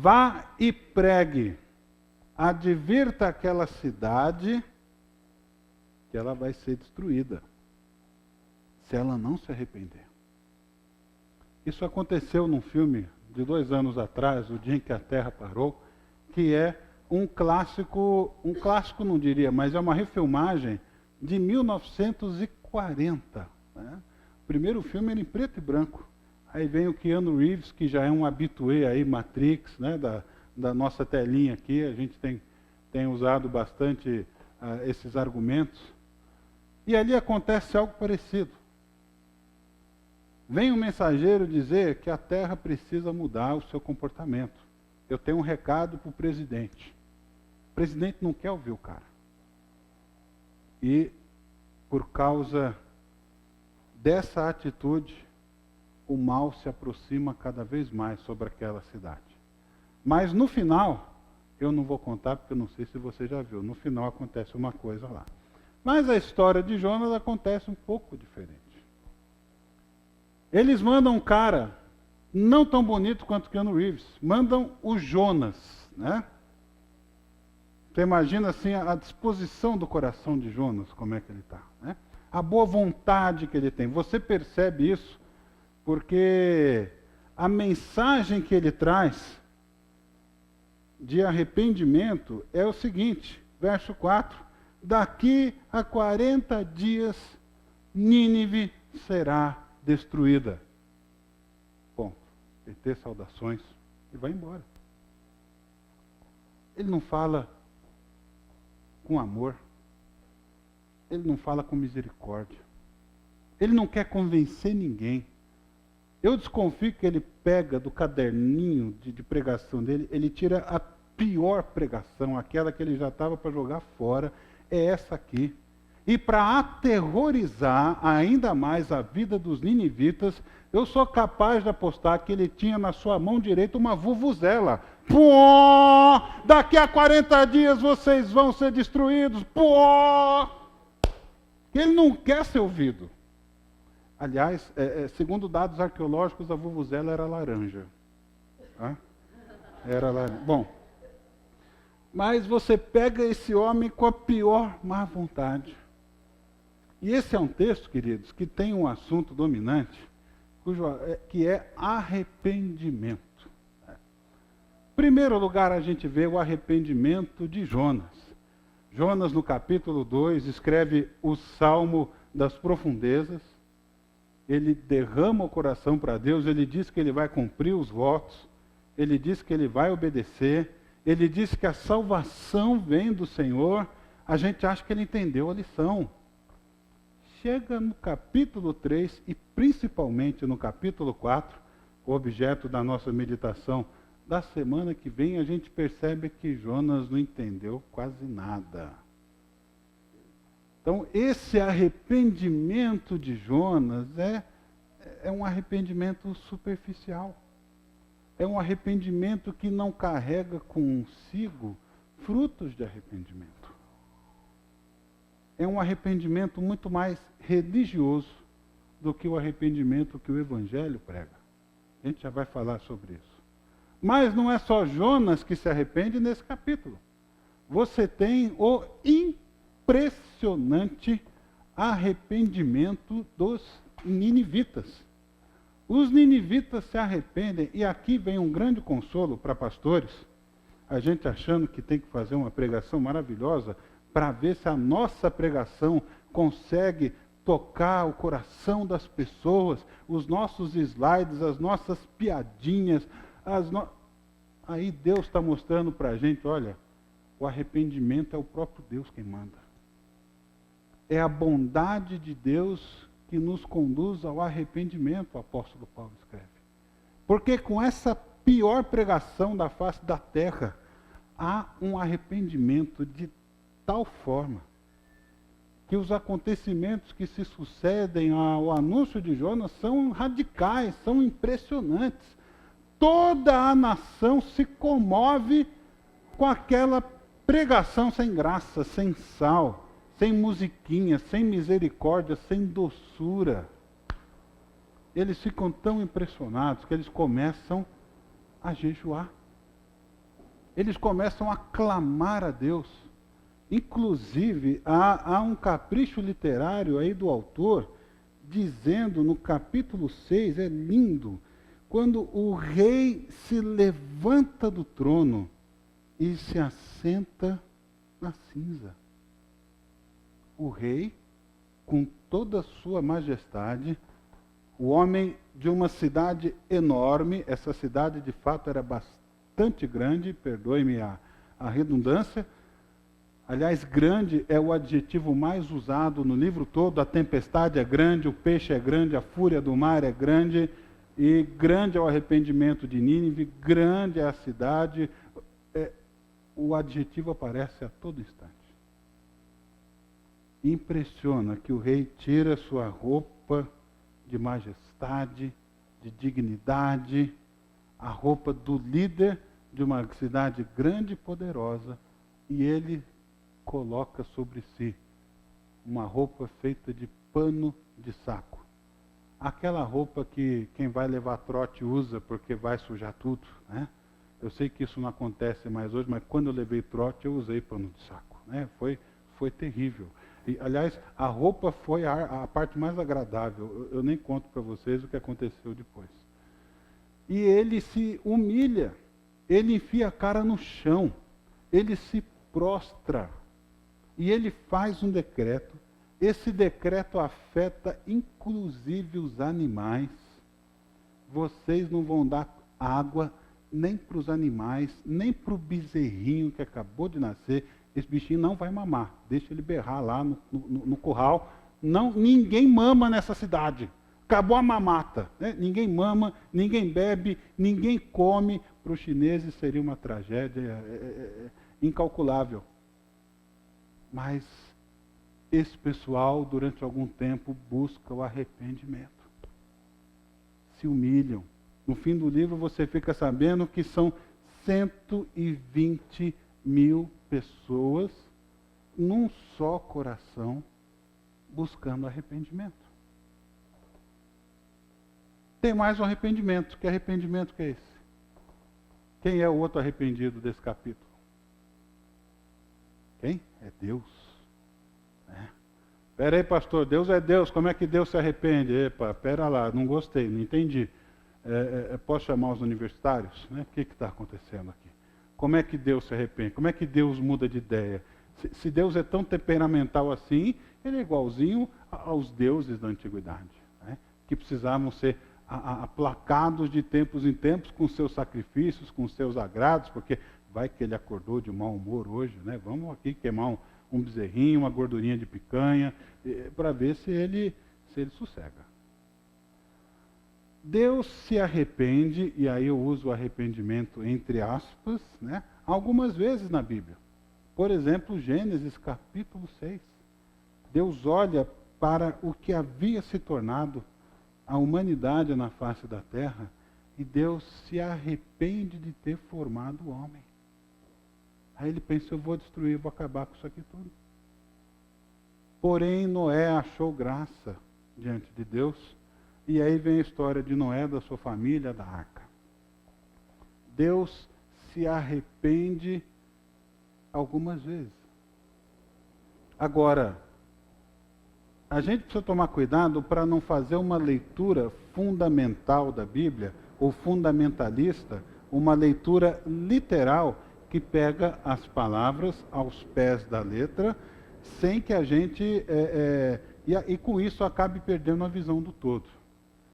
Vá e pregue, advirta aquela cidade que ela vai ser destruída, se ela não se arrepender. Isso aconteceu num filme de 2 anos atrás, O Dia em que a Terra Parou, que é um clássico não diria, mas é uma refilmagem de 1940. Né? O primeiro filme era em preto e branco. Aí vem o Keanu Reeves, que já é um habitué aí, Matrix, né, da nossa telinha aqui. A gente tem usado bastante esses argumentos. E ali acontece algo parecido. Vem um mensageiro dizer que a Terra precisa mudar o seu comportamento. Eu tenho um recado para o presidente. O presidente não quer ouvir o cara. E, por causa dessa atitude, o mal se aproxima cada vez mais sobre aquela cidade. Mas no final, eu não vou contar porque eu não sei se você já viu, no final acontece uma coisa lá. Mas a história de Jonas acontece um pouco diferente. Eles mandam um cara, não tão bonito quanto Keanu Reeves, mandam o Jonas, né? Você imagina assim a disposição do coração de Jonas, como é que ele está, né? A boa vontade que ele tem. Você percebe isso porque a mensagem que ele traz de arrependimento é o seguinte, verso 4, daqui a 40 dias Nínive será destruída. Bom, PT saudações e vai embora. Ele não fala com amor, ele não fala com misericórdia, ele não quer convencer ninguém. Eu desconfio que ele pega do caderninho de pregação dele, ele tira a pior pregação, aquela que ele já estava para jogar fora, é essa aqui. E para aterrorizar ainda mais a vida dos ninivitas, eu sou capaz de apostar que ele tinha na sua mão direita uma vuvuzela. Pô! Daqui a 40 dias vocês vão ser destruídos. Pô! Ele não quer ser ouvido. Aliás, segundo dados arqueológicos, a vuvuzela era laranja. Era laranja. Bom, mas você pega esse homem com a pior má vontade. E esse é um texto, queridos, que tem um assunto dominante, que é arrependimento. Em primeiro lugar, a gente vê o arrependimento de Jonas. Jonas, no capítulo 2, escreve o Salmo das Profundezas. Ele derrama o coração para Deus, ele diz que ele vai cumprir os votos, ele diz que ele vai obedecer, ele diz que a salvação vem do Senhor. A gente acha que ele entendeu a lição. Chega no capítulo 3 e principalmente no capítulo 4, o objeto da nossa meditação da semana que vem, a gente percebe que Jonas não entendeu quase nada. Então, esse arrependimento de Jonas é um arrependimento superficial. É um arrependimento que não carrega consigo frutos de arrependimento. É um arrependimento muito mais religioso do que o arrependimento que o Evangelho prega. A gente já vai falar sobre isso. Mas não é só Jonas que se arrepende nesse capítulo. Você tem o impressionante arrependimento dos ninivitas. Os ninivitas se arrependem, e aqui vem um grande consolo para pastores, a gente achando que tem que fazer uma pregação maravilhosa, para ver se a nossa pregação consegue tocar o coração das pessoas, os nossos slides, as nossas piadinhas. Aí Deus está mostrando para a gente, olha, o arrependimento é o próprio Deus quem manda. É a bondade de Deus que nos conduz ao arrependimento, o apóstolo Paulo escreve. Porque com essa pior pregação da face da terra, há um arrependimento de tal forma que os acontecimentos que se sucedem ao anúncio de Jonas são radicais, são impressionantes. Toda a nação se comove com aquela pregação sem graça, sem sal, sem musiquinha, sem misericórdia, sem doçura. Eles ficam tão impressionados que eles começam a jejuar. eles começam a clamar a Deus. Inclusive, há um capricho literário aí do autor, dizendo no capítulo 6, é lindo, quando o rei se levanta do trono e se assenta na cinza. O rei, com toda a sua majestade, o homem de uma cidade enorme, essa cidade de fato era bastante grande, perdoe-me a redundância. Aliás, grande é o adjetivo mais usado no livro todo. A tempestade é grande, o peixe é grande, a fúria do mar é grande, e grande é o arrependimento de Nínive, grande é a cidade. O adjetivo aparece a todo instante. Impressiona que o rei tira sua roupa de majestade, de dignidade, a roupa do líder de uma cidade grande e poderosa, e ele coloca sobre si uma roupa feita de pano de saco. Aquela roupa que quem vai levar trote usa porque vai sujar tudo, né? Eu sei que isso não acontece mais hoje, mas quando eu levei trote eu usei pano de saco, né? Foi terrível. E, aliás, a roupa foi a parte mais agradável. Eu nem conto para vocês o que aconteceu depois. E ele se humilha, ele enfia a cara no chão, ele se prostra. E ele faz um decreto. Esse decreto afeta inclusive os animais. Vocês não vão dar água nem para os animais, nem para o bezerrinho que acabou de nascer. Esse bichinho não vai mamar. Deixa ele berrar lá no curral. Não, ninguém mama nessa cidade. Acabou a mamata, né? Ninguém mama, ninguém bebe, ninguém come. Para os chineses seria uma tragédia incalculável. Mas esse pessoal, durante algum tempo, busca o arrependimento. Se humilham. No fim do livro, você fica sabendo que são 120 mil pessoas num só coração buscando arrependimento. Tem mais um arrependimento. Que arrependimento que é esse? Quem é o outro arrependido desse capítulo? Quem? É Deus. Espera aí, pastor, Deus é Deus, como é que Deus se arrepende? Epa, espera lá, não gostei, não entendi. Posso chamar os universitários? Né? O que está acontecendo aqui? Como é que Deus se arrepende? Como é que Deus muda de ideia? Se Deus é tão temperamental assim, ele é igualzinho aos deuses da antiguidade, né? Que precisavam ser aplacados de tempos em tempos com seus sacrifícios, com seus agrados, porque vai que ele acordou de mau humor hoje, né? Vamos aqui queimar um bezerrinho, uma gordurinha de picanha, para ver se ele sossega. Deus se arrepende, e aí eu uso o arrependimento entre aspas, né? Algumas vezes na Bíblia. Por exemplo, Gênesis capítulo 6. Deus olha para o que havia se tornado a humanidade na face da terra, e Deus se arrepende de ter formado o homem. Aí ele pensa, eu vou destruir, vou acabar com isso aqui tudo. Porém, Noé achou graça diante de Deus, e aí vem a história de Noé, da sua família, da arca. Deus se arrepende algumas vezes. Agora, a gente precisa tomar cuidado para não fazer uma leitura fundamental da Bíblia, ou fundamentalista, uma leitura literal, que pega as palavras aos pés da letra, sem que a gente, e com isso acabe perdendo a visão do todo.